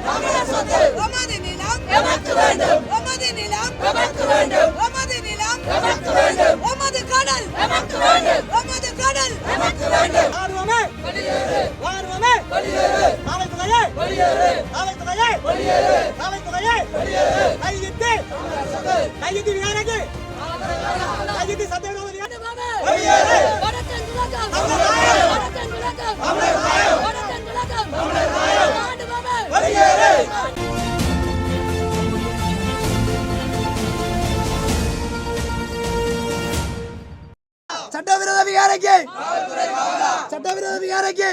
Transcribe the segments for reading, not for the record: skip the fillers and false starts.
நமது நிலம் எமக்கு வேண்டும், நமது நிலம் எமக்கு வேண்டும், நமது நிலம் எமக்கு வேண்டும், நமது கடல் எமக்கு வேண்டும், நமது கடல் எமக்கு வேண்டும். ஆர்வமே வெளியேறு, ஆர்வமே வெளியேறு, காவல்துறையே வெளியேறு, காவல்துறையே வெளியேறு, காவல்துறையே வெளியேறு. கையிட்டு கையிட்டு விகாரைக்கு கையிட்டு சத்தியவிரோத வெளியேறு. வடக்கன் விளக்கம், வடக்கன் விளக்கம், வடக்கன் விளக்கம், நாடு மாமா வெளியேறு. சட்டவிரோத விகாரைக்கு சட்டவிரோத விகாரைக்கு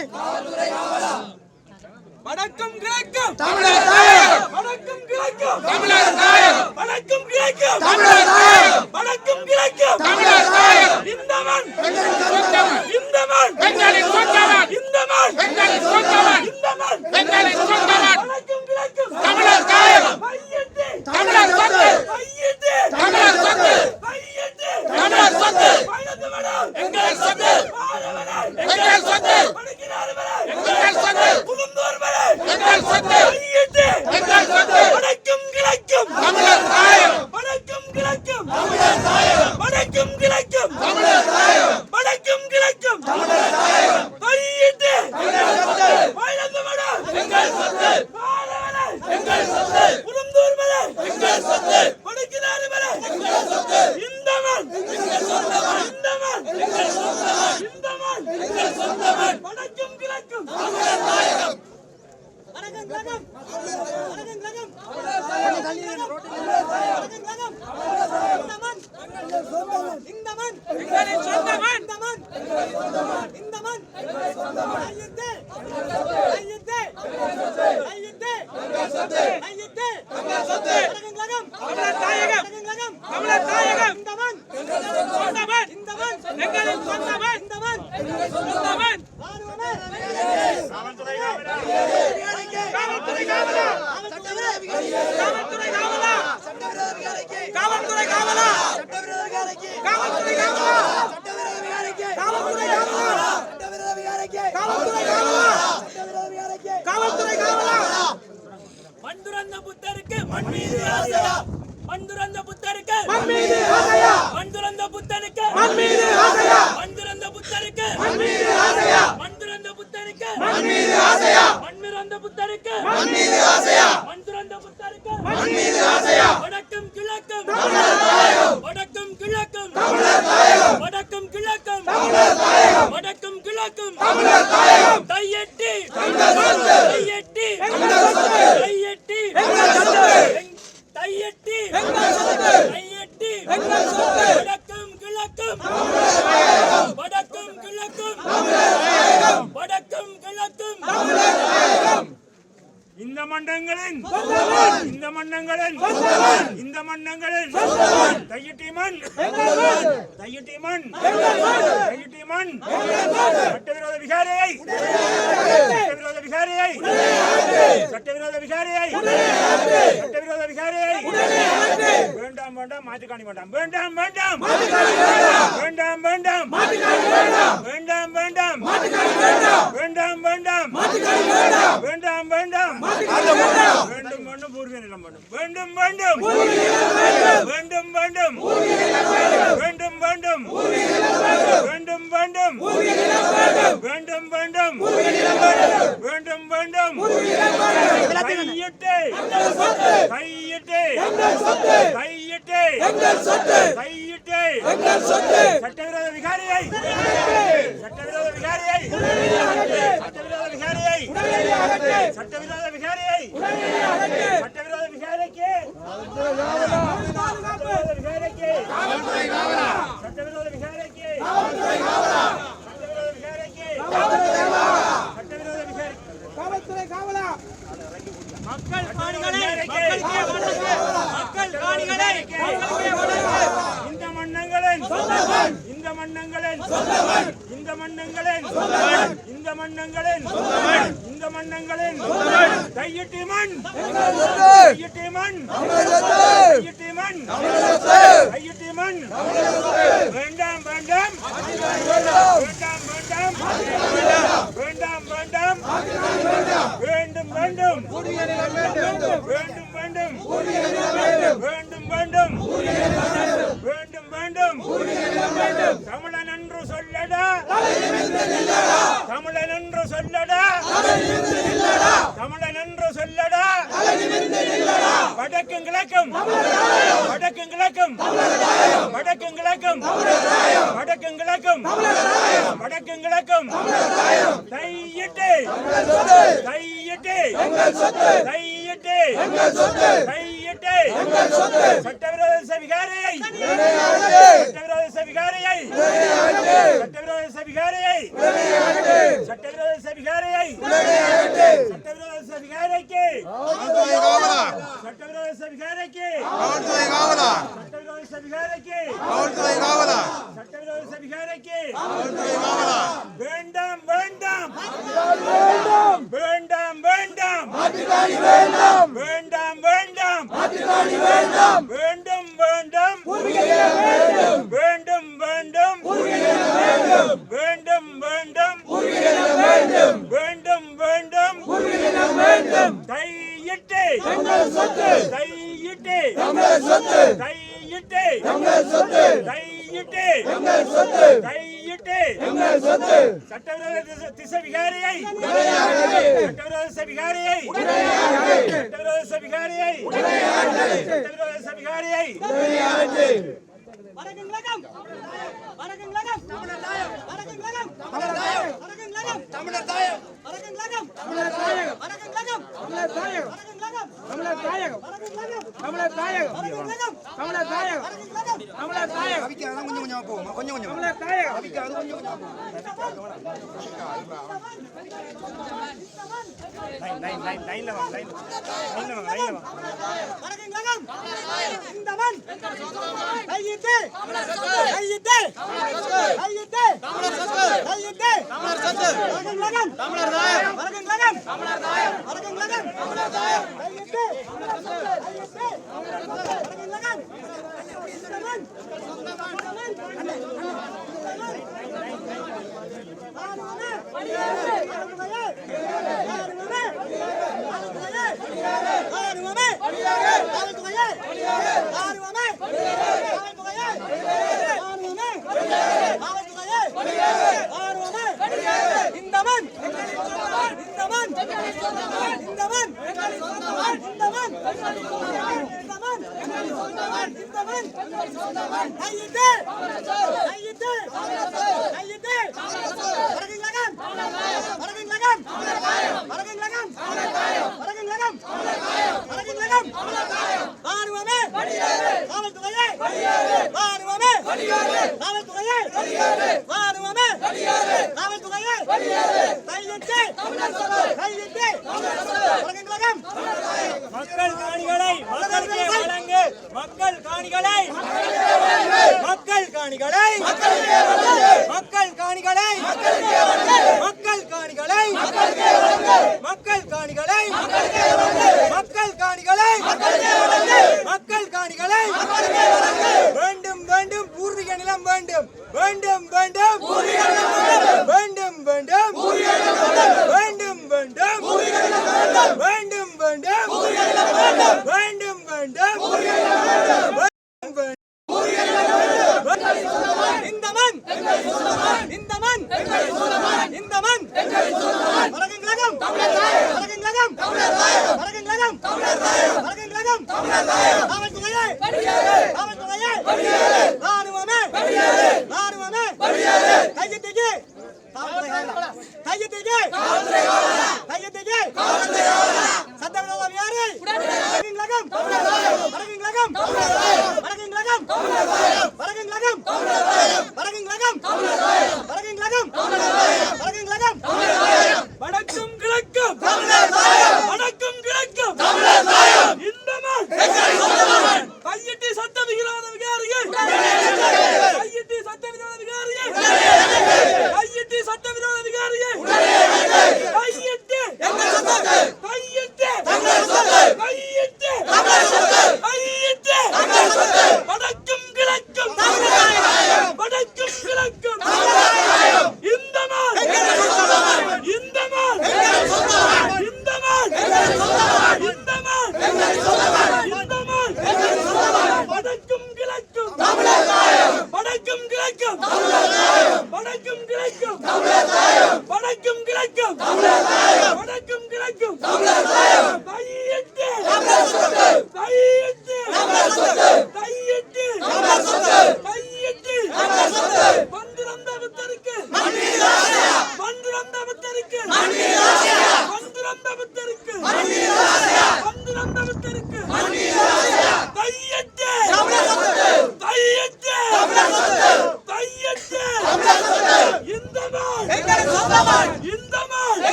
வணக்கம் கிழக்கும் தமிழர் தாயகம், வணக்கம் கிழக்கும் தமிழர் தாயகம், வணக்கம் கிழக்கும் தமிழர் தாயகம், வணக்கம் கிழக்கும் தமிழர் தாயகம். இந்த மண் எங்களின் சொந்தமன், இந்த மண் எங்களின் சொந்தமன், இந்த மண் எங்களின் சொந்தமன், இந்த மண் எங்களின் சொந்தமன். வணக்கம் கிழக்கும் தமிழர் தாயகம், கையிட்டு தமிழர் சொத்து, கையிட்டு தமிழர் சொத்து, கையிட்டு தமிழர் சொத்து, பயணத்துவனா எங்கள் சொத்து, வாழவனா எங்கள் சொத்து, பணிக்கிறாரவனா எங்கள் சொத்து, புதுந்தோர்வனா எங்கள் சொத்து, கையிட்டு எங்கள் சொத்து. வணக்கம் கிழக்கும் தமிழர் தாயகம், வணக்கம் கிழக்கும் தமிழர் தாயகம், வணக்கம் கிழக்கும் தமிழர் தாயகம், வணக்கம் கிழக்கும் தமிழர் தாயகம். கையிட்டு எங்கள் சொத்து, பயணத்துவனா எங்கள் சொத்து, வாழவனா எங்கள் சொத்து, புதுந்தோர்வனா எங்கள் சொத்து, பணிக்கிறாரவனா எங்கள் சொத்து. இந்த மண் எங்கள் சொந்தமன், இந்த மண் எங்கள் சொந்தமன், இந்த மண் எங்கள் சொந்தமன். வணக்கம் கிழக்கும் தமிழர் தாயகம், வணக்கம் கிழக்கும் வணக்கம் கிழக்கும் தமிழர் தாயகம், வணக்கம் கிழக்கும் இந்த மண் எங்கள் சொந்தமன், இந்த மண் எங்களின் சொந்தமன், இந்த மண் எங்கள் சொந்தமன், இந்த மண் எங்கள் சொந்தமன். கையிட்டு கையிட்டு கையிட்டு எங்கள் சொத்து, கையிட்டு எங்கள் சொத்து, வணக்கம் கிழக்கும் தமிழர் தாயகம், வணக்கம் கிழக்கும் தமிழர் தாயகம். இந்த மண் எங்கள் சொந்தமன், இந்த மண் எங்களின் சொந்தமன், இந்த மண் எங்கள் சொந்தமன். ஆர்வமே காவல்துறை காவலா, காவல்துறை காவலா, சட்டவிரோத விகாரைக்கு, காவல்துறை காவலா, சட்டவிரோத விகாரைக்கு, காவல்துறை காவலா, சட்டவிரோத விகாரைக்கு, காவல்துறை காவலா, சட்டவிரோத விகாரைக்கு, காவல்துறை காவலா, சட்டவிரோத விகாரைக்கு, காவல்துறை காவலா, சட்டவிரோத விகாரைக்கு, காவல்துறை காவலா. மண்துரந்த புத்தருக்கு மண் மீது ஆசையா, மண்துரந்த புத்தருக்கு மண் மீது ஆசையா, மண்துரந்த புத்தருக்கு மண் மீது ஆசையா, மண்துரந்த புத்தருக்கு மண் மீது ஆசையா, மண்துரந்த புத்தருக்கு மண் மீது ஆசையா, மண்மிரந்த புத்தருக்கு மண் மீது ஆசையா, மண்துரந்த புத்தருக்கு மண் மீது ஆசையா. வடக்கும் கிழக்கும் தமிழர் தாயகம், வடக்கும் கிழக்கும் தமிழர் தாயகம், வடக்கும் கிழக்கும் தமிழர் தாயகம், வடக்கும் கிழக்கும் தமிழர் தாயகம். தையெட்டி எங்கள் சொத்து, தையெட்டி எங்கள் சொத்து, தையெட்டி எங்கள் சொத்து, தையெட்டி எங்கள் சொத்து, தையெட்டி எங்கள் சொத்து. வடக்கும் கிழக்கும் தமிழர் தாயகம், வடக்கும் கிழக்கும் தமிழர் தாயகம், வடக்கும் கிழக்கும் தமிழர் தாயகம். இந்த மண்டங்களின் சொந்தமன், இந்த மண்டங்களின் சொந்தமன், இந்த மண்டங்களின் சொந்தமன், தையிட்டி மண் எங்கள் மண், தையிட்டி மண் எங்கள் மண், தையிட்டி மண் எங்கள் மண். சட்டவிரோத விகாரையை சட்டவிரோத விகாரையை சட்டவிரோத விகாரையை சட்டவிரோத விகாரையை வேண்டாம் வேண்டாம் மாட்டுக்காணி வேண்டாம் வேண்டாம் வேண்டாம் வேண்டாம் வேண்டாம் வேண்டாம் வேண்டாம் வேண்டாம் வேண்டாம் வேண்டாம் வேண்டாம் வேண்டும் வேண்டும் பூர்வீக நிலம் வேண்டும் வேண்டும் வேண்டும் வேண்டும் வேண்டும் வேண்டும் வேண்டும் வேண்டும் வேண்டும் வேண்டும் வேண்டும் வேண்டும் வேண்டும் கையிட்டு கையிட்டு கையிட்டு கையிட்டு சட்டவிரோத விகாரியை சட்டவிரோத விகாரியை சட்டவிரோத விகாரியை சட்டவிரோத விகாரியை சட்டவிரோத விகாரிக்கு சட்டவிரோத விகாரிக்கு சட்டவிரோத விகாரிக்கு சட்டவிரோத விகாரிக்கு சட்டவிரோத விகாரி காவல்துறை காவலா, மக்கள் காணிகளை மக்கள் காணிகளை இந்த மன்னங்களின் இந்த மன்னங்களின் இந்த மன்னங்களின் இந்த மன்னங்களின் இந்த மன்னங்களின் கையிட்டி மண் கையிட்டி மண் கையிட்டி மண் கையிட்டி மண் வேண்டாம் வேண்டாம் வேண்டாம் வேண்டாம் வேண்டாம் வேண்டாம் வேண்டும் வேண்டும் தமிழன் என்று சொல்லடா தமிழன் என்று சொல்லடா தமிழன் என்று சொல்லடா வடக்கும் கிழக்கும் வடக்கும் கிழக்கும் வடக்கும் கிழக்கும் வடக்கும் கிழக்கும் வடக்கும் கிழக்கும் கையிட்டு கையிட்டு கையிட்டு கையிட்டு சட்டவிரோத சவிகாரியை சட்டவிரோத சவிகாரியை சட்டவிரோத சவிகாரியை சட்டவிரோத சவிகாரியை சட்டவிரோத சவிகாரிக்கு சட்டவிரோத சவிகாரிக்கு சட்டவிரோத சவிகாரிக்கு சட்டவிரோத சவிகாரிக்கு வேண்டாம் வேண்டாம் வேண்டாம் வேண்டாம் வேண்டாம் வேண்டாம் வேண்டும் வேண்டும் வேண்டும் வேண்டும் வேண்டும் வேண்டும் வேண்டும் வேண்டும் கையிட்டு கையிட்டு கையிட்டு கையிட்டு கையிட்டு சட்டவிரோத திசவிகாரியை சட்டவிரோத சவிகாரியை சட்டவிரோத சவிகாரியை சட்டவிரோத சவிகாரியை வடக்கும் கிழக்கும் வடக்கும் கிழக்கும் தமிழர் தாயம் வடக்கும் கிழக்கும் தமிழர் தாயம் வடக்கும் கிழக்கும் தமிழர் தாயம் வடக்கும் கிழக்கும் தமிழர் தாயம் வடக்கும் கிழக்கும் தமிழர் தாயம் வடக்கும் கிழக்கும் தமிழர் தாயம் வடக்கும் கிழக்கும் தமிழர் தாயம் வடக்கும் கிழக்கும் தமிழர் தாயம் வடக்கும் கிழக்கும் தமிழர் தாயம் அவிக்க அத கொஞ்சம் கொஞ்சமா போமா கொஞ்சம் கொஞ்சம் தமிழர் தாயம் அவிக்க அது கொஞ்சம் கொஞ்சமா போமா லைன்ல வா வடக்கும் கிழக்கும் இந்த மண் கையிட்டு கையிட்டு கையிட்டு கையிட்டு வடக்கும் கிழக்கும் தமிழர் தாயம் வடக்கும் கிழக்கும் தமிழர் தாயம் வடக்கும் கிழக்கும் தமிழர் தாயம் கையிட்டு கையிட்டு வடக்கும் கிழக்கும் இந்த மண் மக்கள் காணிகளை மக்களுக்கு வழங்கு மக்கள் காணிகளை மக்கள் காணிகளை மக்கள் காணிகளை மக்கள் காணிகளை மக்கள் காணிகளை மக்கள் காணிகளை மக்கள் காணிகளை வேண்டும் வேண்டும் பூர்வீக நிலம் வேண்டும் வேண்டும் வேண்டும் வேண்டும் வேண்டும் வேண்டும் வேண்டும் வேண்டும் வேண்டும் வேண்டும் இந்த மண் இந்த மண் இந்த மண் வடக்கும் கிழக்கும் வடக்கும் கிழக்கும் வடக்கும் கிழக்கும் வடக்கும் கிழக்கும் காவல்துறையே காவல்துறையே ராணுவமே ராணுவமே கையெழுத்துக்கு கையெழுத்துக்கு கையெழுத்துக்கு சட்டவிரோத வியாரி வடக்கும் கிழக்கும் வடக்கும் கிழக்கும் வடக்கும் கிழக்கும் வடக்கும் கிழக்கும் வடக்கும் கிழக்கும் வடக்கும் கிழக்கும் வடக்கும் கிழக்கும் வடக்கும் கிழக்கும் வடக்கும் கிழக்கும் இந்த மண் கையிட்டு சட்டவிரோத விகாரியை கையிட்டு சட்டவிரோத விகாரியை கையிட்டு சட்டவிரோத விகாரியை கையிட்டு கையிட்டு கையிட்டு கையிட்டு வடக்கும் கிழக்கும் வடக்கும் கிழக்கும்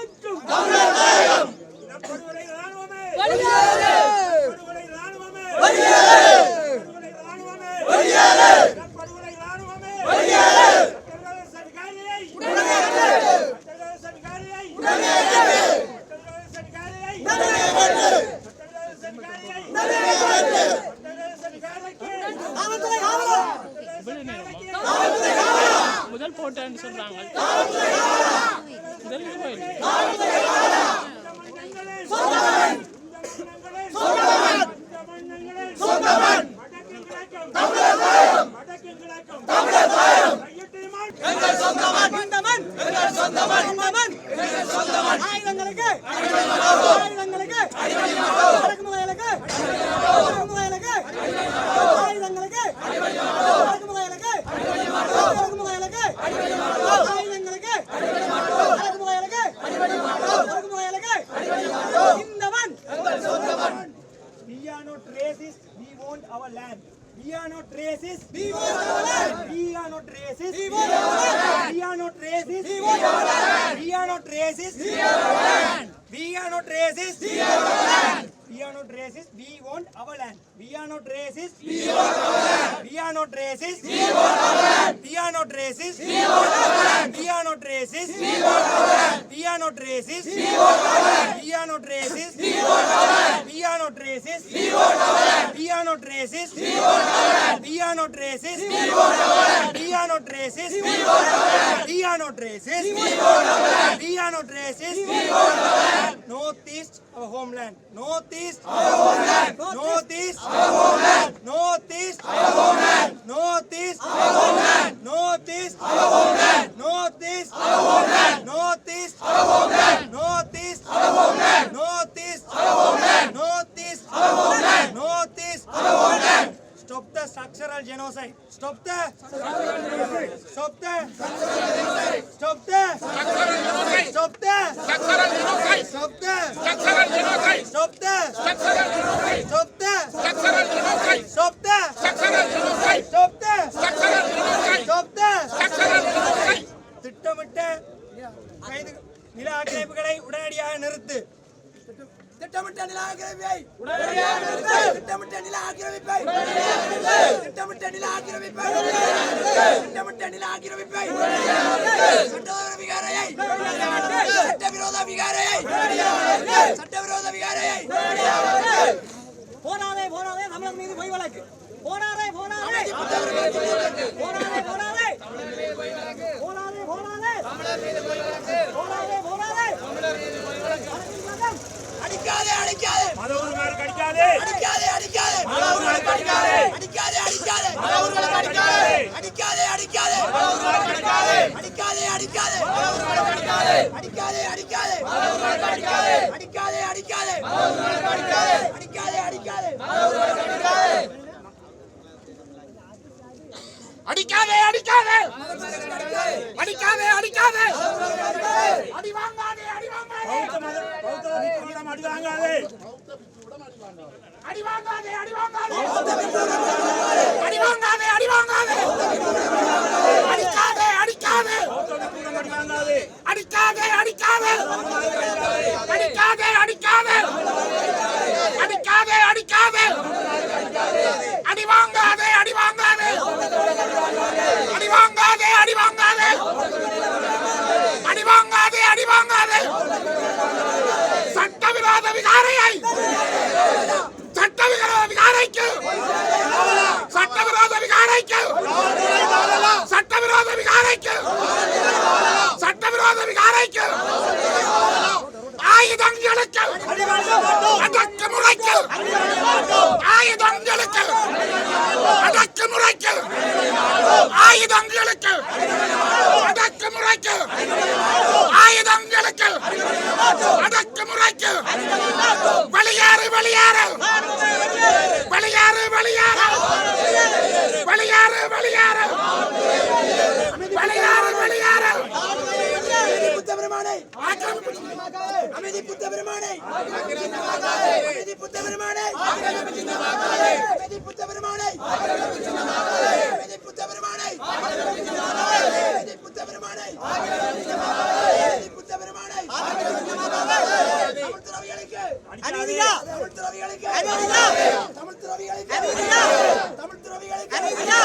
நிற்கும் இனப்படுகொலை ராணுவமே வெளியேறு படுகொலை ராணுவமே வெளியேறு படுகொலை ராணுவமே வெளியேறு படுகொலை ராணுவமே வெளியேறு சட்டவிரோத அதிகாரியை உடனடியாக சட்டவிரோத அதிகாரியை உடனடியாக சட்டவிரோத அதிகாரியை உடனடியாக சட்டவிரோத அதிகாரியை உடனடியாக சட்டவிரோத அதிகாரிக்கு காவல்துறை காவலா காவல்துறை காவலா முதல் போட்டேன்னு சொல்றாங்க. முதல் கோயில் காவல்துறை காவலா சொந்தமன் சொந்தமன் தமிழர் தாயம் தமிழர் தாயம் எங்கள் சொந்தமன் சொந்தமன் எங்கள் சொந்தமன் சொந்தமன் எங்கள் சொந்தமன் ஆயுதங்களுக்கு ஆயுதங்களுக்கு அடக்குமுறைகளுக்கு அடக்குமுறைகளுக்கு ஆயுதங்களுக்கு அடக்குமுறைகளுக்கு அடக்குமுறைகளுக்கு ஆயுதங்களுக்கு அடக்குமுறைகளுக்கு அடக்குமுறைகளுக்கு இந்தவன் எங்கள் சொந்தமன். We are not racist, we want our land. We are not racist, We want our land. we are not racist, We want our land. we are not racist, We want our land. we are not racist, We want our land. we are not racist, We want our land. we are not racist, we want our land. We are not racist, We want our land. we are not racist, We want our land. we are not racist, We want our land. we are not racist, We want our land. we are not racist, We want our land. we are not racist, We want our land. we are not racist, We want our land. we are not racist, We want our land. we are not racist, We want our land. we are not racist, We want our land. we are not racist, We want our land. we are not racist, We want our land. Northeast our homeland, Northeast Our homeland. Northeast Our homeland. Northeast Our homeland. Northeast Our homeland. Northeast Our homeland. Northeast Our homeland. Northeast Our homeland. Northeast Our homeland. Northeast Our homeland. Northeast Our homeland. Northeast Our homeland. Stop the structural genocide. Stop the Stop the Stop the Stop the Stop the Stop the Stop the Stop the Stop the Stop the திட்டமிட்ட கைது நில ஆக்கிரமிப்புகளை உடனடியாக நிறுத்து. திட்டமிட்ட நில ஆக்கிரமிப்பை உடனடியாக நிறுத்து. திட்டமிட்ட நில ஆக்கிரமிப்பை உடனடியாக நிறுத்து. திட்டமிட்ட நில ஆக்கிரமிப்பை உடனடியாக நிறுத்து. திட்டமிட்ட நில ஆக்கிரமிப்பை உடனடியாக நிறுத்து. சட்டவிரோத விகாரையை உடனடியாக நிறுத்து. சட்டவிரோத விகாரையை உடனடியாக நிறுத்து. சட்டவிரோத விகாரையை உடனடியாக நிறுத்து. போராதே போராதே தமிழர் மீது பொய் வழக்கு. போராதே போராதே போராதே போராதே போராதே போராதே போராதே போராதே அடிக்காதே அடிக்காதே மதவுரிமையாளருக்கு அடிக்காதே அடிக்காதே அடிக்காதே மதவுரிமையாளருக்கு அடிக்காதே அடிக்காதே அடிக்காதே மதவுரிமையாளருக்கு அடிக்காதே அடிக்காதே அடிக்காதே மதவுரிமையாளருக்கு அடிக்காதே அடிக்காதே அடிக்காதே மதவுரிமையாளருக்கு அடிக்காதே அடிக்காதே அடிக்காதே மதவுரிமையாளருக்கு அடிக்காதே அடிக்காதே அடிக்காதே மதவுரிமையாளருக்கு அடிக்காதே அடிக்காதே அடிக்காதே அடிக்காதே அடிக்காதே அடிக்காதே அடிக்காதே அடி வாங்காதே அடி வாங்காதே பௌத்த மதம் அடி வாங்காதே அடி வாங்காதே அடி வாங்காதே அடி வாங்காதே அடி வாங்காதே அடிக்காதே அடிக்காதே அடிக்காதே அடிக்காதே அடிக்காதே அடிக்காதே அடிக்காதே அடிக்காதே அடி வாங்காதே அடி வாங்காதே அடி வாங்காதே அடி வாங்காதே அடி வாங்காதே அடி வாங்காதே சட்டவிரோத விகாரையை சட்டவிரோத விகாரைக்கு சட்டவிரோத விகாரைக்கு சட்டவிரோத விகாரைக்கு சட்டவிரோத விகாரைக்கு ஆயுதங்களுக்கு அடக்குமுறைக்கு ஆயுதங்களுக்கு அடக்குமுறைக்கு ஆயுதங்களுக்கு அடக்குமுறைக்கு ஆயுதங்களுக்கு அடக்குமுறைக்கு வெளியேறு வெளியேறு வெளியேறு வெளியேறு வெளியேறு வெளியேறு வெளியேறு வெளியேறு புத்த பெருமானை அமைதி புத்த பெருமானை அமைதி புத்த பெருமானை அமைதி புத்த பெருமானை அமைதி புத்த பெருமானை அமைதி புத்த பெருமானை அமைதி புத்த பெருமானை அநீதியா தமிழ் துறவிகளுக்கு அநீதியா தமிழ் துறவிகளுக்கு அநீதியா தமிழ் துறவிகளுக்கு அநீதியா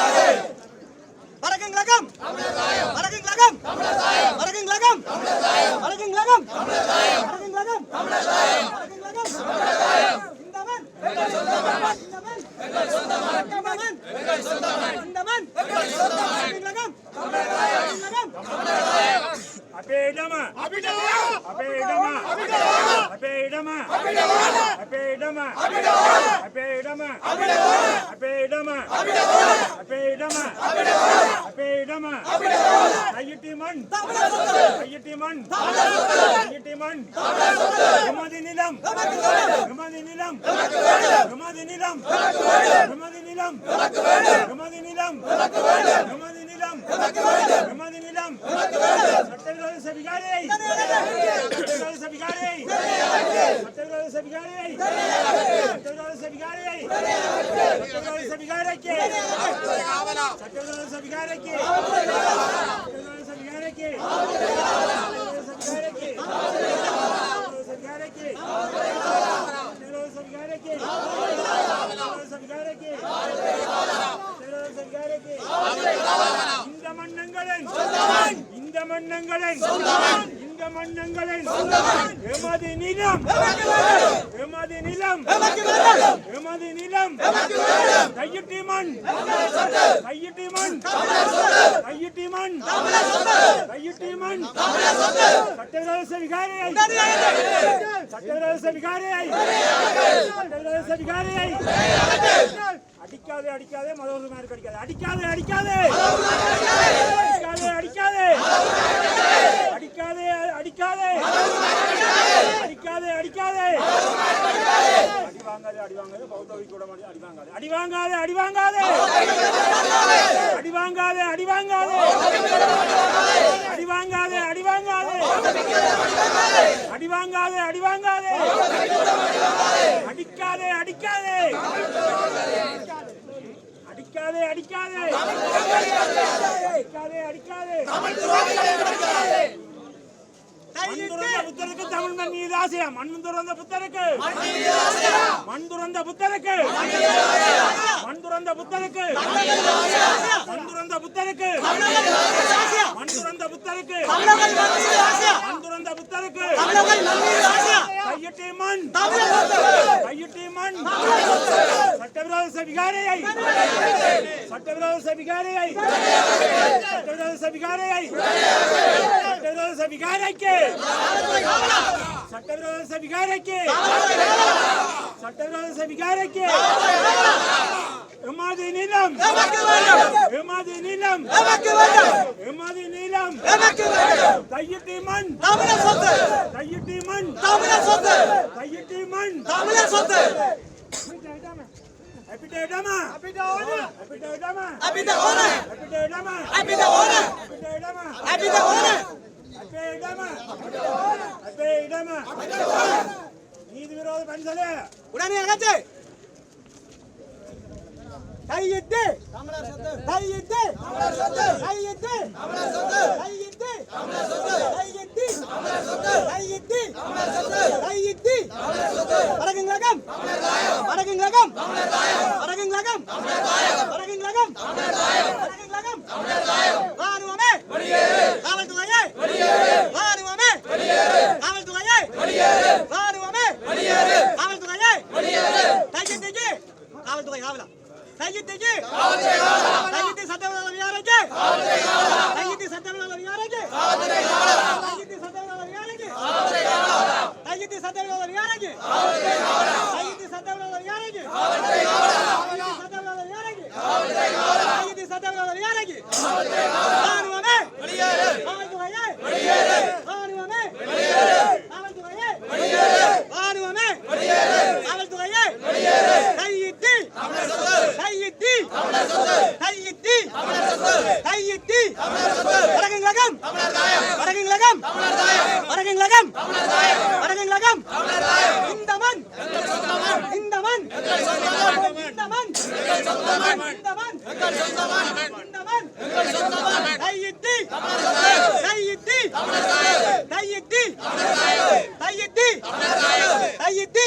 வணக்கம் கழகம் வணக்கம் கழகம் வணக்கம் கழகம் வணக்கம் கழகம் வணக்கம் கழகம் வணக்கம் கழகம் இந்தமன் எங்கள் சொந்தமன் இந்தமன் எங்கள் சொந்தமன் இந்தமன் எங்கள் சொந்தமன் இந்தமன் வணக்கம் கழகம் அபேடமா அபேடமா அபேடமா அபேடமா அபேடமா அபேடமா அபேடமா அபேடமா அபேடமா ஐயட்டிமன் ஐயட்டிமன் ஐயட்டிமன் எமது நிலம் எமது நிலம் எமது நிலம் எமது நிலம் எமது நிலம் எமது நிலம் எமது நிலம் சட்டவிரோத சபிகாரை சட்டவிரோத சபிகாரை சட்டவிரோத சபிகாரை சட்டவிரோத சபிகாரை சட்டவிரோத சபிகாரைக்கு சட்டவிரோத சபிகாரைக்கு சட்டவிரோத சபிகாரைக்கு சட்டவிரோத சபிகாரைக்கு சட்டவிரோத சபிகாரைக்கு சட்டவிரோத சபிகாரைக்கு சட்டவிரோத சபிகாரைக்கு சட்டவிரோத சபிகாரைக்கு இந்த மன்னங்களின் இந்த மன்னங்களின் இந்த மன்னங்களின் எமது நிலம் எமது நிலம் எமது நிலம் கையிட்டி மண் கையிட்டி மண் கையிட்டி மண் கையிட்டி மண் சட்டவிரோத விகாரியை சட்டவிரோத விகாரியை சட்டவிரோத விகாரியை அடிக்காதே அடிக்காதே மதவர்மாருக்கு அடிக்காதே அடிக்காதே அடிக்காதே அடிக்காதே அடிக்காதே அடிக்காதே அடிக்காதே அடிக்காதே அடி வாங்காதே அடி வாங்காதே பௌத்தவி கூட மாதிரி அடி வாங்காதே அடி வாங்காதே அடி வாங்காதே அடி வாங்காதே அடி வாங்காதே அடி வாங்காதே அடி வாங்காதே அடி வாங்காதே அடிக்காதே அடிக்காதே அடிக்காதே அடிக்காதே அடிக்காதே அடிக்காதே மண் துறந்த புத்தருக்கு தமிழ் மண் மீது ஆசையா மண் துறந்த புத்தருக்கு மண் துறந்த புத்தருக்கு மண் துறந்த புத்தருக்கு மண் துறந்த புத்தருக்கு மண் துறந்த புத்தருக்கு மண் துறந்த புத்தருக்கு கையிட்டி மண் கையிட்டி மண் சட்டவிரோத விகாரையை சட்டவிரோத விகாரையை சட்டவிரோத விகாரையை சட்டவிரோத விகாரைக்கு சட்டவிரோத விகாரைக்கு சட்டவிரோத விகாரைக்கு எமது நிலம் எமது நிலம் எமது நிலம் கையிட்டி மண் கையிட்டி மண் கையிட்டி மண் Epidema! Epidema! Epidema! Epidema! Epidema! Epidema! Epidema! Epidema! Epidema! நீதி விரோத பணிசலே உடனே அகற்று கையிட்டு கையிட்டு கையிட்டு கையிட்டு கையிட்டு கையிட்டு கையிட்டு வணக்கம் கழகம் வணக்கம் கழகம் வணக்கம் கழகம் வணக்கம் கழகம் வணக்கம் கழகம் ராணுவமே காவல்துறையே ராணுவமே காவல்துறையே ராணுவமே காவல்துறையே கையிட்டு காவல்துறை காவலா கையிட்டு கையிட்டு சட்டவிரோத விகாரைக்கு கையிட்டு சட்டவிரோத விகாரைக்கு கையிட்டு சட்டவிரோத விகாரைக்கு கையிட்டு சட்டவிரோத விகாரைக்கு கையிட்டு சட்டவிரோத விகாரைக்கு சட்டவிரோத விகாரைக்கு கையிட்டு சட்டவிரோத விகாரைக்கு ராணுவமே காவல்துறையே ராணுவமே காவல்துறையே ராணுவமே காவல்துறையே கையிட்டு கையிட்டு கையிட்டு கையிட்டு வணக்கம் கழகம் வணக்கம் கழகம் வணக்கம் கழகம் வணக்கம் கழகம் இந்த மண் இந்த மண் இந்த மண் இந்த மண் இந்த மண் கையிட்டு கையிட்டு கையிட்டு கையிட்டு கையிட்டு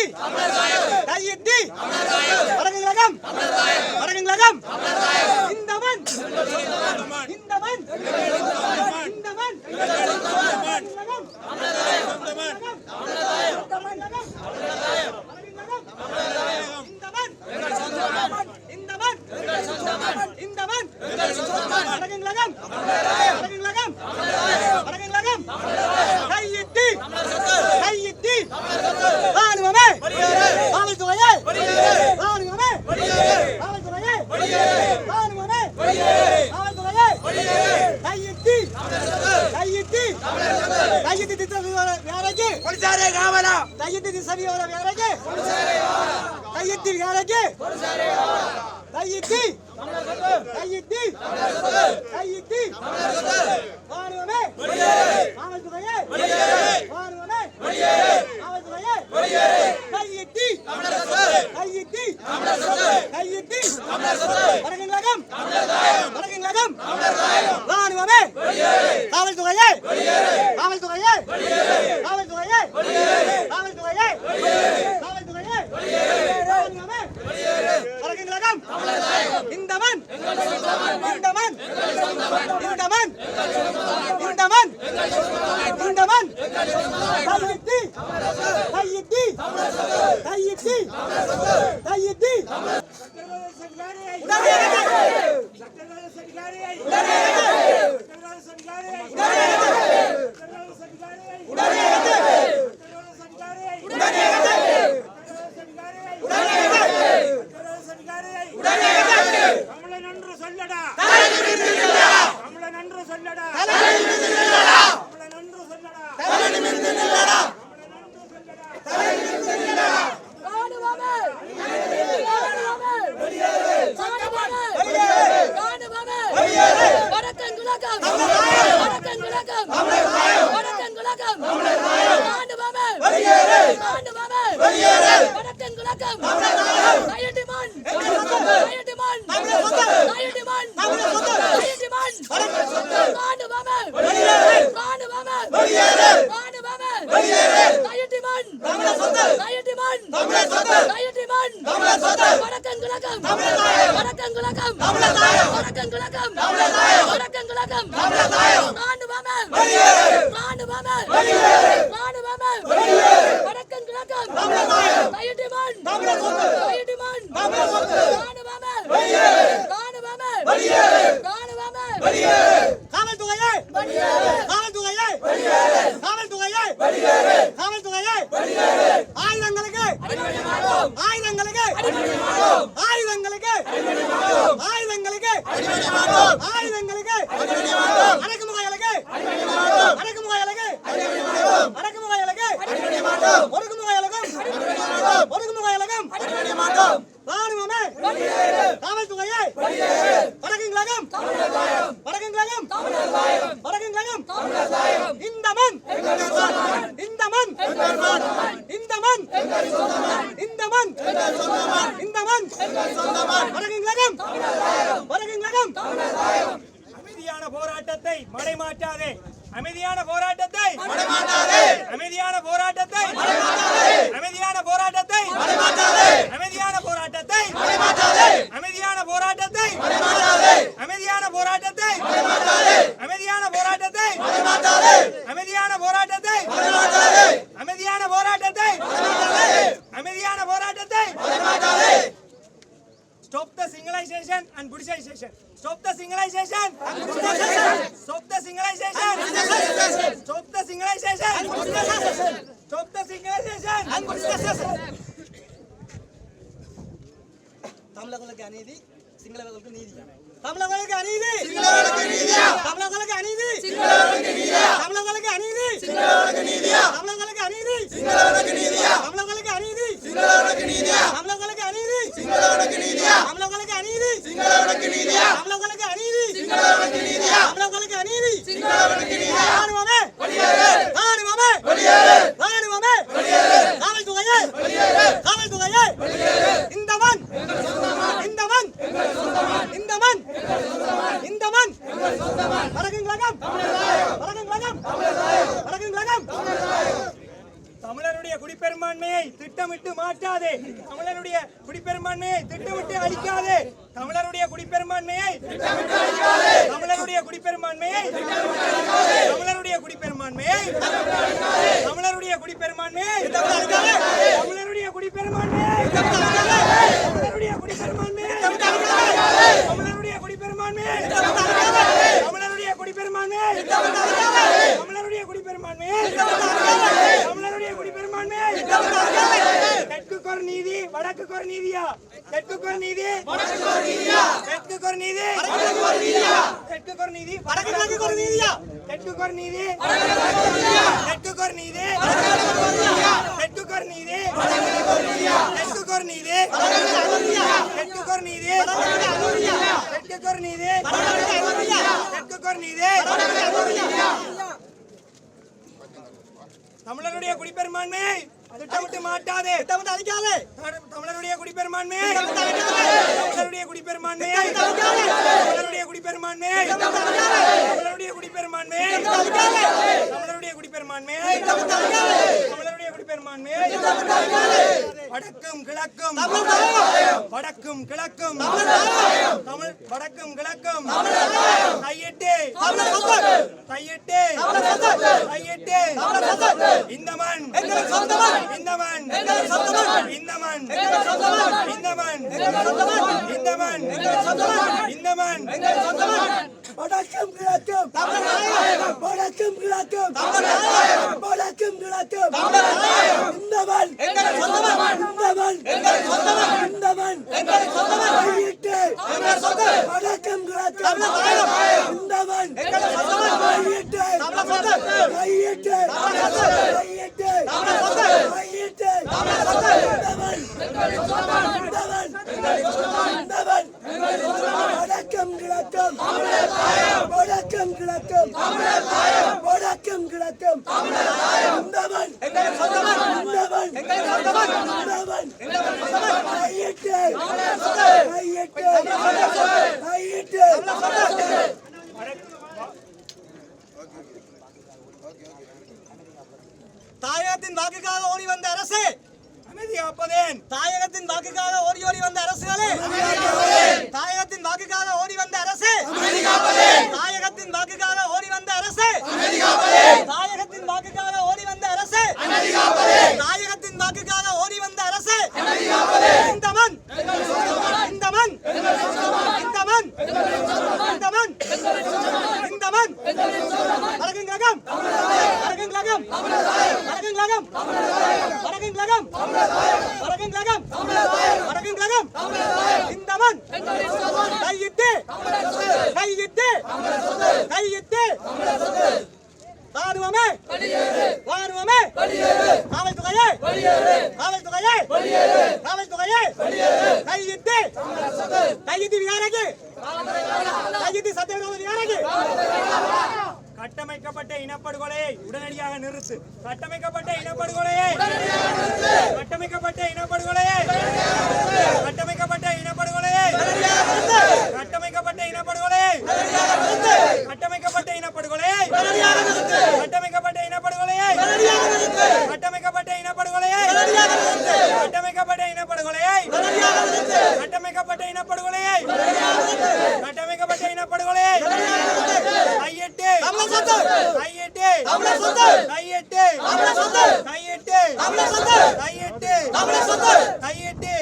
போலீசாரே காவலா கையிட்டு சவியோர வேலைக்கு கையிட்டு வேலைக்கு கையிட்டு கையிட்டு கையிட்டு வாருவமே காவல்துறையே வாருவமே காவல்துறையே கையிட்டு கையிட்டு கையிட்டு வணக்கங்களாகம் வணக்கங்களாகம் வாருவமே காவல்துறையே காவல்துறையே காவல்துறையே காவல்துறையே காவல்துறையே வாருவமே வணக்கங்களாகம் இந்தமன் இந்தமன் இந்தமன் இந்தமன் இந்தமன் கையிட்டு கையிட்டு கையிட்டு கையிட்டு அமைதியான போராட்டத்தை மடைமாற்றாதே அமைதியான போராட்டத்தை மடைமாற்றாதே அமைதியான போராட்டத்தை மடைமாற்றாதே அமைதியான போராட்டத்தை மடைமாற்றாதே அமைதியான போராட்டத்தை மடைமாற்றாதே அமைதியான போராட்டத்தை மடைமாற்றாதே அமைதியான போராட்டத்தை மடைமாற்றாதே அமைதியான போராட்டத்தை மடைமாற்றாதே அமைதியான போராட்டத்தை மடைமாற்றாதே அமைதியான போராட்டத்தை மடைமாற்றாதே அமைதியான போராட்டத்தை மடைமாற்றாதே Stop the singularization and Buddhization. Stop the singularization and Buddhization. Stop the singularization and Buddhization. Stop the singularization and Buddhization. Stop the singularization and Buddhization. தமிழர்களுக்கு அநீதி சிங்களவர்களுக்கு நீதி தமிழர்களுக்கு அநீதி தமிழர்களுக்கு அநீதி தமிழர்களுக்கு அநீதி தமிழர்களுக்கு அநீதி தமிழர்களுக்கு அநீதி தமிழர்களுக்கு அநீதி தமிழர்களுக்கு அநீதி தமிழர்களுக்கு அநீதி தமிழர்களுக்கு அநீதி தமிழர்களுக்கு அநீதி தமிழர்களுக்கு அநீதி தமிழர்களுக்கு அநீதி தமிழர்களுக்கு அநீதி தமிழர்களுக்கு அநீதி தமிழர்களுக்கு அநீதி தமிழர்களுக்கு அநீதி ராணுவமே வெளியேறு ராணுவமே வெளியேறு ராணுவமே வெளியேறு காவல்துறையே வெளியேறு காவல்துறையே வெளியேறு இந்தமன் இந்தமன் இந்தமன் இந்தமன் வணக்கங்களாகம் வணக்கங்களாகம் வணக்கங்களாகம் தமிழருடைய குடிப்பெரும்பான்மையை திட்டமிட்டு மாற்றாதே தமிழருடைய குடிப்பெரும்பான்மையை திட்டமிட்டு அழிக்காதே தமிழருடைய குடிப்பெரும்பான்மையை திட்டமிட்டு அழிக்காதே தமிழருடைய குடிப்பெரும்பான்மையை திட்டமிட்டு அழிக்காதே தமிழருடைய குடிப்பெரும்பான்மையை திட்டமிட்டு அழிக்காதே தமிழருடைய குடிப்பெரும்பான்மையை திட்டமிட்டு அழிக்காதே தமிழருடைய குடிப்பெரும்பான்மையை திட்டமிட்டு அழிக்காதே தமிழருடைய குடிப்பெரும்பான்மையை திட்டமிட்டு அழிக்காதே தமிழருடைய குடிப்பெரும்பான்மையை திட்டமிட்டு அழிக்காதே தமிழருடைய குடிப்பெரும்பான்மையை திட்டமிட்டு அழிக்காதே தமிழருடைய குடிப்பெரும்பான்மையை திட்டமிட்டு அழிக்காதே தமிழருடைய குடிப்பெரும்பான்மையை திட்டமிட்டு அழிக்காதே தெற்கு ஒரு நீதி வடக்குக்கு ஒரு நீதியா தெற்குக்கு ஒரு நீதி வடக்குக்கு ஒரு நீதியா தெற்குக்கு ஒரு நீதி வடக்குக்கு ஒரு நீதியா தெற்குக்கு ஒரு நீதி வடக்குக்கு ஒரு நீதியா தெற்குக்கு ஒரு நீதி வடக்குக்கு ஒரு நீதியா தெற்குக்கு ஒரு நீதி வடக்குக்கு ஒரு நீதியா தெற்குக்கு ஒரு நீதி வடக்குக்கு ஒரு நீதியா தெற்குக்கு ஒரு நீதி வடக்குக்கு ஒரு நீதியா தெற்குக்கு ஒரு நீதி வடக்குக்கு ஒரு நீதியா தெற்குக்கு ஒரு நீதி வடக்குக்கு ஒரு நீதியா தெற்குக்கு ஒரு நீதி வடக்குக்கு ஒரு நீதியா தமிழருடைய குடிப்பெரும்பான்மை திட்டமிட்டு மாட்டாதே திட்டமிட்டு அழிக்காதே தமிழருடைய குடிப்பெரும்பான்மை தமிழருடைய குடிப்பெரும்பான்மை தமிழருடைய குடிப்பெரும்பான்மை தமிழருடைய குடிப்பெரும்பான்மை தமிழருடைய குடிப்பெரும்பான்மை தமிழருடைய குடிப்பெரும்பான்மை வடக்கும் கிழக்கும் வடக்கும் கிழக்கும் தமிழ் வடக்கும் கிழக்கும் கையிட்டு கையிட்டு கையிட்டு இந்த மண் இந்த மண் இந்த மண் இந்த மண் இந்த மண் இந்த மண் வடக்கும் கிழக்கும் வடக்கும் கிழக்கும் வடக்கும் கிழக்கும் இந்த மண் இந்த மண் இந்த மண் கையிட்டு வடக்கும் கிழக்கும் இந்த மண் கையிட்டு கையிட்டு கையிட்டு கையிட்டு வடக்கும் கிழக்கும் வடக்கும் கிழக்கும் வடக்கும் கிழக்கும் இந்த மண் இந்த மண் இந்த மண் கையிட்டு கையிட்டு கையிட்டு தாயகத்தின் வாக்குக்காக ஓடி வந்த அரசு அமைதி காப்பதேன் தாயகத்தின் வாக்குக்காக ஓடி வந்த அரசுகளே தாயகத்தின் வாக்குக்காக ஓடி வந்த அரசு தாயகத்தின் வாக்குக்காக ஓடி வந்த அரசு தாயகத்தின் வாக்குக்காக ஓடி வந்த அரசு தாயகத்தின் வாக்குக்காக ஓடி வந்த அரசு இந்த மண் இந்த மண் இந்த மண் இந்த மண் இந்த மண் வடக்கும் கிழக்கும் வடக்கும் கிழக்கும் வடக்கும் கிழக்கும் வடக்கும் கிழக்கும் வடக்கும் கிழக்கும் வடக்கும் கிழக்கும் இந்த மண் கையிட்டு கையிட்டு கையிட்டு ராணுவமே ராணுவமே காவல்துறையே காவல்துறையே காவல்துறையே கையிட்டு கையிட்டு யாருக்கு கையிட்டு சத்தியவிரோத யாருக்கு கட்டமைக்கப்பட்ட இனப்படுகொலையை உடனடியாக நிறுத்து கட்டமைக்கப்பட்ட இனப்படுகொலையை கட்டமைக்கப்பட்ட இனப்படுகொலையை கட்டமைக்கப்பட்ட இனப்படுகொலையை கட்டமைக்கப்பட்ட இனப்படுகொலையை கட்டமைக்கப்பட்ட இனப்படுகொலையை கட்டமைக்கப்பட்ட இனப்படுகொலையை கட்டமைக்கப்பட்ட இனப்படுகொலையை கட்டமைக்கப்பட்ட இனப்படுகொலையை கட்டமைக்கப்பட்ட இனப்படுகொலையை கட்டமைக்கப்பட்ட இனப்படுகொலையை கையிட்டு கையிட்டு கையிட்டு கையிட்டு கையிட்டு கையிட்டு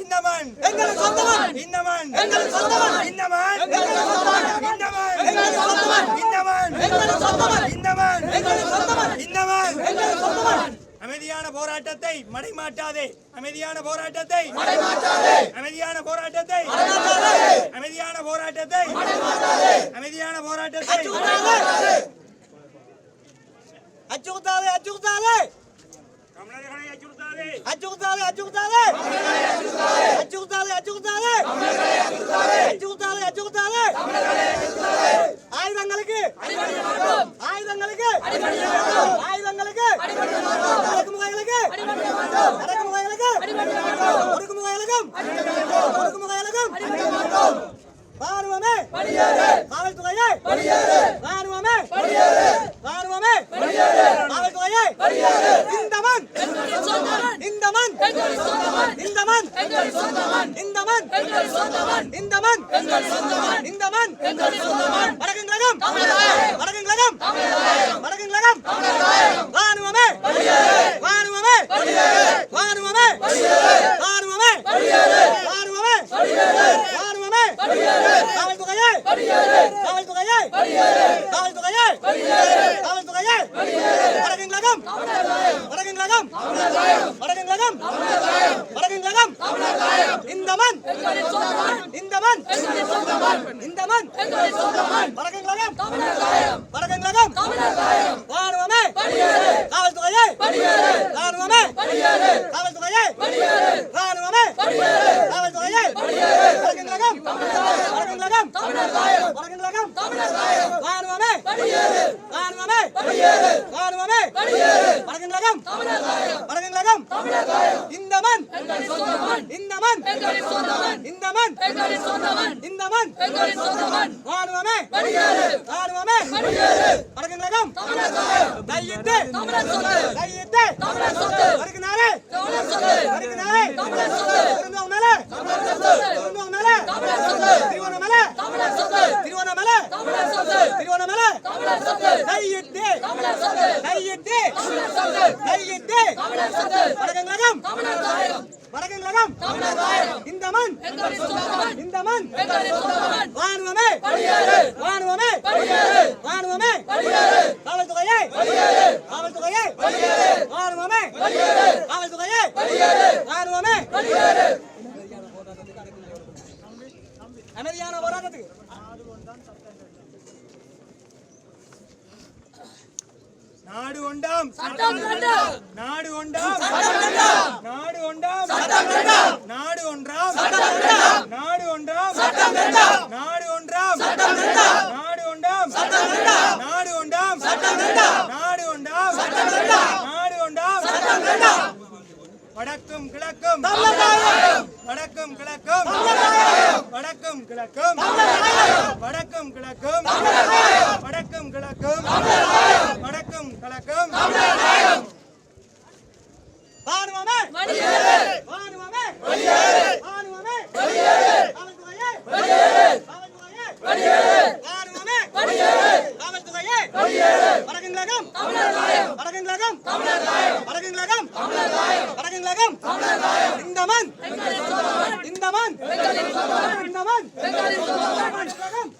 இந்த மண் எங்கள் சொந்த மண் இந்த மண் எங்கள் சொந்த மண் இந்த மண் எங்கள் சொந்த மண் இந்த மண் எங்கள் சொந்த மண் இந்த மண் எங்கள் சொந்த மண் இந்த மண் எங்கள் சொந்த மண் இந்த மண் எங்கள் சொந்த மண் அமைதியான போராட்டத்தை மடைமாட்டாதே அமைதியான போராட்டத்தை மடைமாட்டாதே அமைதியான போராட்டத்தை மடைமாட்டாதே அமைதியான போராட்டத்தை மடைமாட்டாதே அமைதியான போராட்டத்தை அச்சுறுத்தாதே அச்சுறுத்தாதே தமிழர்களை அச்சுறுத்தாதே அச்சுறுத்தாதே அச்சுறுத்தாதே அச்சுறுத்தாதே அச்சுறுத்தாதே அச்சுறுத்தாதே அச்சுறுத்தாதே ஆயுதங்களுக்கு ஆயுதங்களுக்கு ஆயுதங்களுக்கு அடக்குமுறைகளுக்கு அடக்குமுறைகளுக்கு ஒடுக்குமுறைகளுக்கும் ஒடுக்குமுறைகளுக்கும் ராணுவமே காவல்துறையே ராணுவமே ராணுவமே காவல்துறையே இந்த மண் இந்த மண் இந்த மண் இந்த மண் இந்த மண் இந்த மண் வடக்கும் கிழக்கும் வடக்கும் கிழக்கும் வடக்கும் கிழக்கும் ராணுவமே ராணுவமே ராணுவமே ராணுவமே ராணுவமே ராணுவமே காவல்துறையே காவல்துறையே காவல்துறையே காவல்துறையே வடக்கும் கிழக்கும் வடக்கும் கிழக்கும் வடக்கும் கிழக்கும் இந்த மண் இந்த மண் வணக்கங்களகம் வணக்கங்களகம் ராணுவமே காவல்துறையே ராணுவமே காவல்துறையே ராணுவமே காவல்துறையே வணக்கங்களகம் வணக்கங்களகம் வணக்கங்களகம் ராணுவமே ராணுவமே ராணுவமே வணக்கங்களகம் வணக்கங்களகம் இந்த மண் இந்த மண் இந்த மண் இந்த மண் ராணுவமே ராணுவமே வணக்கங்களகம் தையிட்டு தையிட்டு வருகிறாரே வருகிறாரே திருவண்ணாமலை திருவண்ணாமலை திருவண்ணாமலை திருவண்ணாமலை திருவண்ணாமலை தையிட்டு தையிட்டு தையிட்டு வணக்கங்களகம் வணக்கங்களகம் இந்த மண் இந்த மண் ராணுவமே ராணுவமே ராணுவமே காவல்துறையே காவல்துறையே ராணுவமே காவல்துறையே ராணுவமே அமைதியான போராட்டத்துக்கு நாடு ஒன்றாம் நாடு ஒன்றாம் நாடு ஒன்றாம் நாடு ஒன்றாம் நாடு ஒன்றாம் நாடு ஒன்றாம் நாடு ஒன்றாம் நாடு ஒன்றாம் நாடு ஒன்றாம் நாடு ஒன்றாம் வடக்கும் கிழக்கும் வடக்கும் கிழக்கும் வடக்கும் கிழக்கும் வடக்கும் கிழக்கும் வடக்கும் கிழக்கும் வடக்கும் கிழக்கும் ராணுவமே ராணுவமே ராணுவமே காவல்துறையே காவல்துறையே ராணுவமே காவல்துறையே வடக்கிழகம் வடக்கிழகம் வடக்கிழகம் வடக்கிழகம் இந்த மண் இந்த மண் இந்த மண் வடக்கிழகம் வடக்கிழகம்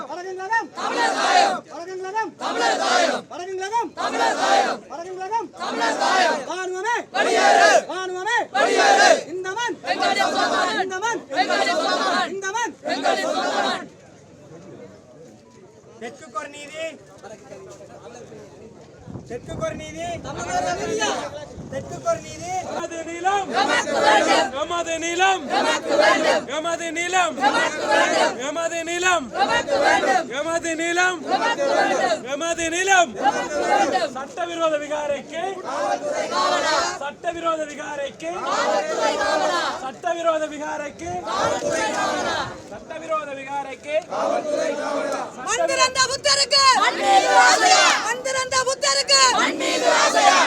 வடக்கிழகம் வடக்கிழகம் வடக்கிழகம் வடக்கிழகம் வடக்கிழகம் ராணுவமே ராணுவமே இந்த மண் இந்த மண் இந்த மண் தெற்கு ஒரு நீதி தெற்கு ஒரு நீதி தெற்கு ஒரு நீதி எமது நீளம் எமது நீளம் எமது நீளம் எமது நீளம் எமது நீளம் எமது நீளம் சட்டவிரோத விகாரைக்கு சட்டவிரோத விகாரைக்கு சட்டவிரோத விகாரைக்கு சட்டவிரோத விகாரைக்கு மந்திரந்த புத்தருக்கு மந்திரந்த புத்தருக்கு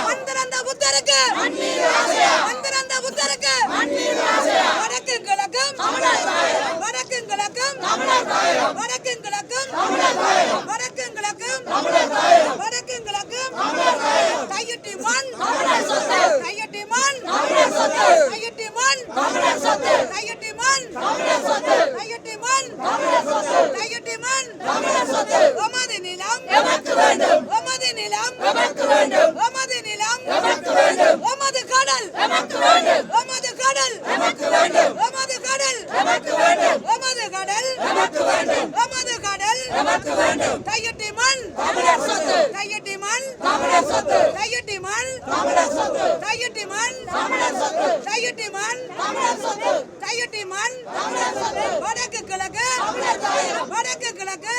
மந்திரந்த புத்தருக்கு மந்திரந்த புத்தருக்கு வடக்கு கிழக்கும் வடக்கு கிழக்கும் வடக்கு கிழக்கும் வடக்கு கிழக்கும் வடக்கு கிழக்கும் கையெட்டி மண் கையெட்டி மண் கையெட்டி மண் கையெட்டி மண் கையெட்டி மண் கையெட்டி மண் ஒமது நிலம் ஒமது நிலம் ஒமது நிலம் ஒமது கடல் ஒமது கடல் ஒமது கடல் ஒமது கடல் ஒமது கடல் கையெட்டி மண் கையெட்டி மண் கையெட்டி மண் கையெட்டி மண் கையெட்டி மண் கையெட்டி மண் வடக்கு கிழக்கு வடக்கு கிழக்கு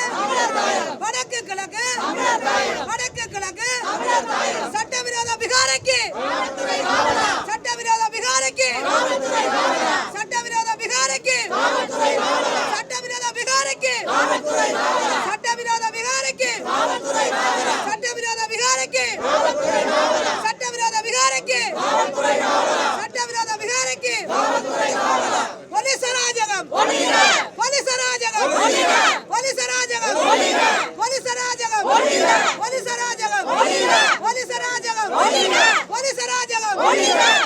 வடக்கு கிழக்கு வடக்கு கிழக்கு சட்டவிரோத விகாரைக்கு சட்டவிரோத விகாரைக்கு சட்டவிரோத விகாரைக்கு சட்டவிரோத விகாரைக்கு சட்டவிரோத விகாரைக்கு சட்டவிரோத விகாரைக்கு சட்டவிரோத விகாரைக்கு சட்டவிரோத விகாரைக்கு போலீஸ் அராஜகம் போலீஸ் அராஜகம் போலீஸ் அராஜகம் போலீஸ் அராஜகம் போலீஸ் அராஜகம் போலீஸ் அராஜகம் போலீஸ் அராஜகம் போலீஸ் அராஜகம்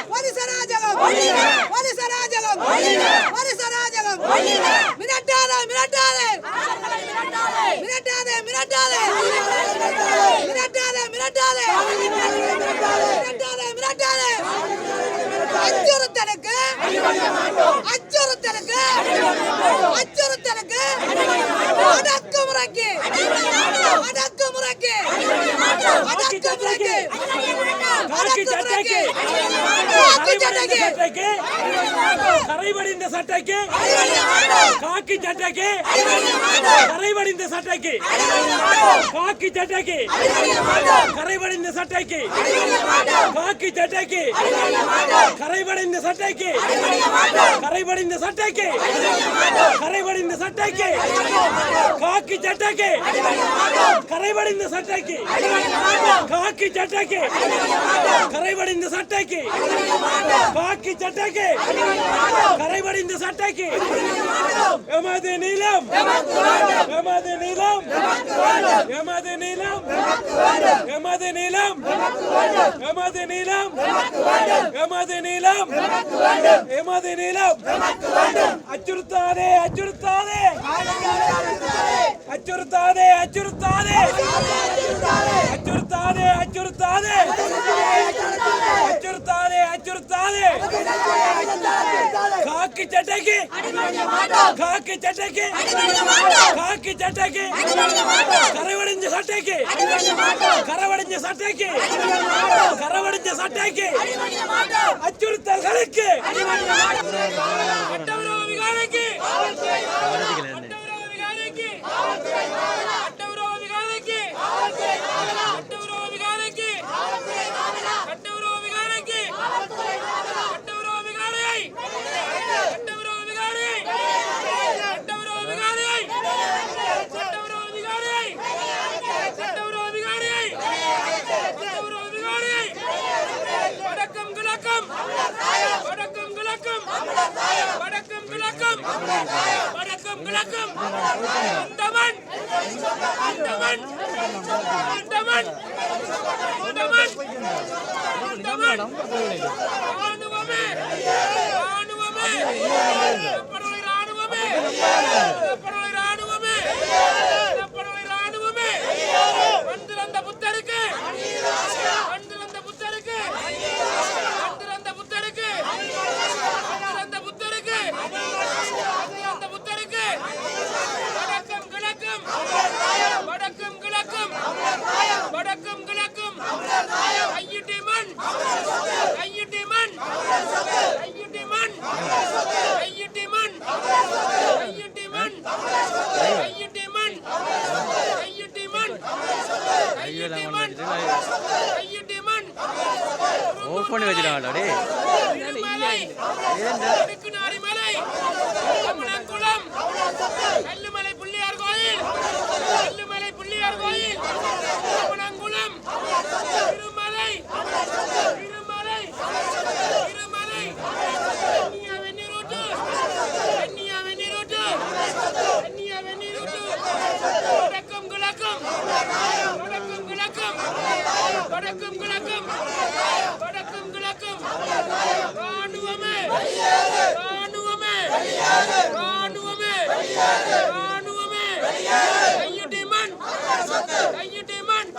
போலீஸ் அராஜகம் போலீஸ் அராஜகம் மிரட்டாதே மிரட்டாதே மிரட்டாதே மிரட்டாதே மிரட்டாதே மிரட்டாதே மிரட்டாதே மிரட்டாதே அச்சுறுத்தலுக்கு அச்சுறுத்தலுக்கு அச்சுறுத்தலுக்கு அடக்குமுறைக்கு அடக்குமுறைக்கு அடக்குமுறைக்கு காக்கி சட்டைக்கு கரைவடிந்த சட்டைக்கு காக்கி சட்டைக்கு கரைவடிந்த சட்டைக்கு காக்கி சட்டைக்கு கரைவடிந்த சட்டைக்கு காக்கி சட்டைக்கு கரைவடிந்த சட்டைக்கு கரைவடிந்த சட்டைக்கு கரைவடிந்த சட்டைக்கு காக்கி சட்டைக்கு கரைவடிந்த சட்டைக்கு காக்கி சட்டைக்கு கரைவடிந்த சட்டைக்கு காக்கி சட்டைக்கு கரைவடிந்த சட்டைக்கு எமது நீளம் எமது நீளம் எமது நீளம் எமது நீளம் எமது நீளம் எமது நீளம் எமது நீளம் அச்சுறுத்தாதே அச்சுறுத்தாதே அச்சுறுத்தாதே அச்சுறுத்தாதே அச்சுறுத்தாதே அச்சுறுத்தாதே அச்சுறுத்தாதே அச்சுறுத்தாதே காக்கி சட்டைக்கு காக்கி சட்டைக்கு காக்கி சட்டைக்கு கரைவடிஞ்ச சட்டைக்கு கரைவடிஞ்ச சட்டைக்கு கரைவடிஞ்ச சட்டைக்கு அச்சுறுத்தல்களுக்கு அட்டவிரோதிகளுக்கு அட்டவிரோதிகளுக்கு அட்டவிரோதிகளுக்கு அட்டவிரோதிகளுக்கு அட்டவிரோதிகளுக்கு அட்டவிரோதிகளை அட்டவிரோதிகளை அட்டவிரோதிகளை அட்டவிரோதிகளை அட்டவிரோதிகளை அட்டவிரோதிகளை வடக்கம் கிழக்கம் வடக்கம் கிழக்கம் வடக்கம் கிழக்கம் வடக்கம் கிழக்கம் அந்தமன் அந்தமன் அந்தமன் அந்தமன் அந்தமன் ராணுவமே ராணுவமே படை ராணுவமே படை ராணுவமே படை ராணுவமே வந்திருந்த புத்தருக்கு வந்திருந்த புத்தருக்கு வந்திருந்த புத்தருக்கு வந்திருந்த புத்தருக்கு வந்திருந்த புத்தருக்கு வடக்கம் கிழக்கும் வடக்கும் கிழக்கும் வடக்கும் கிழக்கும் கையிட்டி மண் கையிட்டி மண் கையிட்டி மண் கையிட்டி மண் கையிட்டி மண் கையிட்டி மண் கையிட்டி மண் கையிட்டி மண் கையிட்டி மண் ஓஃப் பண்ணி வச்சிருக்காங்கடா டேய் திருமலை திருக்குனாரி மலை அமலங்குளம் கல்லுமலை புள்ளியார் கோயில் கல்லுமலை புள்ளியார் கோயில் அமலங்குளம் திருமலை திருமலை திருமலை கன்னியா வெந்நீரூட்டு கன்னியா வெந்நீரூட்டு கன்னியா வெந்நீரூட்டு வடக்கும் கிழக்கும் வடக்கும் கிழக்கும் வடக்கும் கிழக்கும் வடக்கும் கிழக்கும் ராணுவமே ராணுவமே ராணுவமே ராணுவமே கையிட்டி மண் கையிட்டி மண்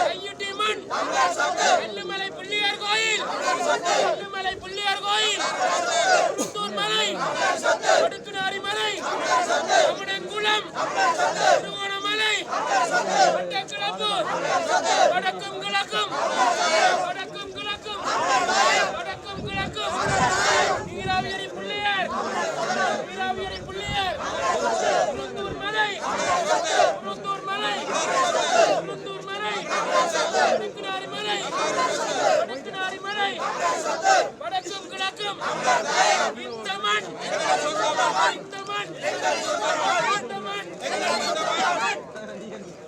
கையிட்டி மண் கல்லுமலை புள்ளியார் கோயில் கல்லுமலை புள்ளியார் கோயில் புத்தூர் மலை வடுக்குநாரி மலை அமனங்குளம் திருவோணமலை வட்டக்கிழப்பு வடக்கும் கிழக்கும் வடக்கும் கிழக்கும் வடக்கும் கிழக்கும் நீராவியரி புள்ளியார் நீராவியரி புள்ளியார் புத்தூர் மலை புத்தூர் மலை புத்தூர் மலை வடுக்குநாரி மலை வடுக்குநாரி மலை வடக்கும் கிழக்கும் இந்த மண் இந்த மண் இந்த மண் கையெழுத்து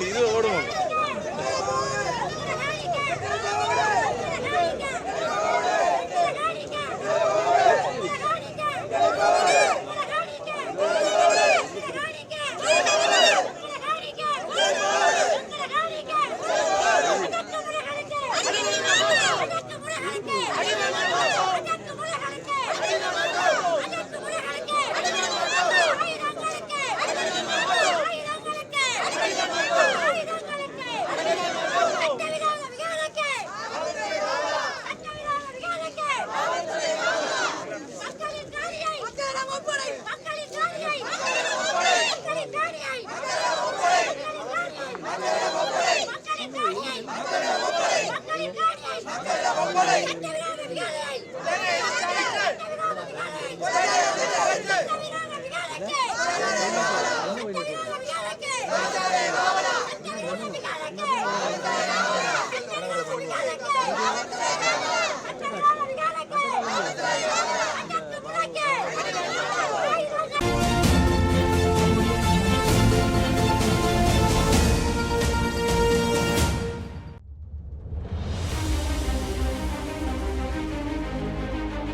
இது ஓடுவோம்.